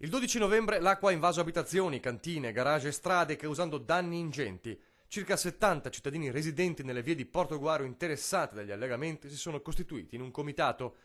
Il 12 novembre l'acqua ha invaso abitazioni, cantine, garage e strade causando danni ingenti. Circa 70 cittadini residenti nelle vie di Portoguaro interessate dagli allagamenti si sono costituiti in un comitato.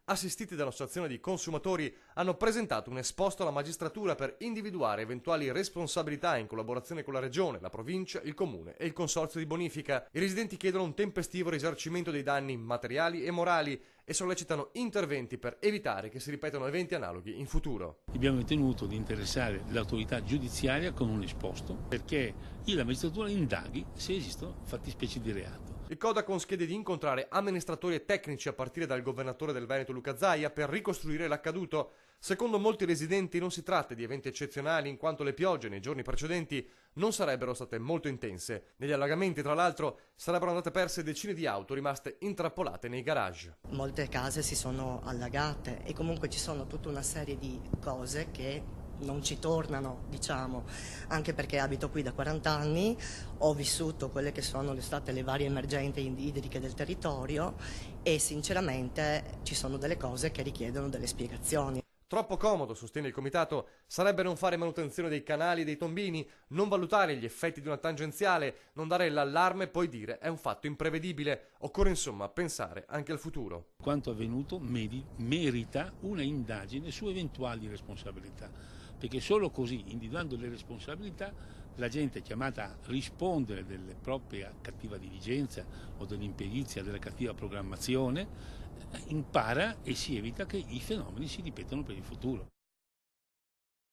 Assistiti dall'associazione di consumatori, hanno presentato un esposto alla magistratura per individuare eventuali responsabilità in collaborazione con la regione, la provincia, il comune e il consorzio di bonifica. I residenti chiedono un tempestivo risarcimento dei danni materiali e morali e sollecitano interventi per evitare che si ripetano eventi analoghi in futuro. Abbiamo ritenuto di interessare l'autorità giudiziaria con un esposto perché la magistratura indaghi se esistono fattispecie di reato. Il Codacons chiede di incontrare amministratori e tecnici a partire dal governatore del Veneto Luca Zaia per ricostruire l'accaduto. Secondo molti residenti non si tratta di eventi eccezionali in quanto le piogge nei giorni precedenti non sarebbero state molto intense. Negli allagamenti, tra l'altro, sarebbero andate perse decine di auto rimaste intrappolate nei garage. Molte case si sono allagate e comunque ci sono tutta una serie di cose che non ci tornano, diciamo, anche perché abito qui da 40 anni, ho vissuto quelle che sono state le varie emergenze idriche del territorio e sinceramente ci sono delle cose che richiedono delle spiegazioni. Troppo comodo, sostiene il comitato, sarebbe non fare manutenzione dei canali e dei tombini, non valutare gli effetti di una tangenziale, non dare l'allarme e poi dire è un fatto imprevedibile. Occorre insomma pensare anche al futuro. Quanto avvenuto merita una indagine su eventuali responsabilità, perché solo così, individuando le responsabilità, la gente è chiamata a rispondere della propria cattiva diligenza o dell'imperizia, della cattiva programmazione, impara e si evita che i fenomeni si ripetano per il futuro.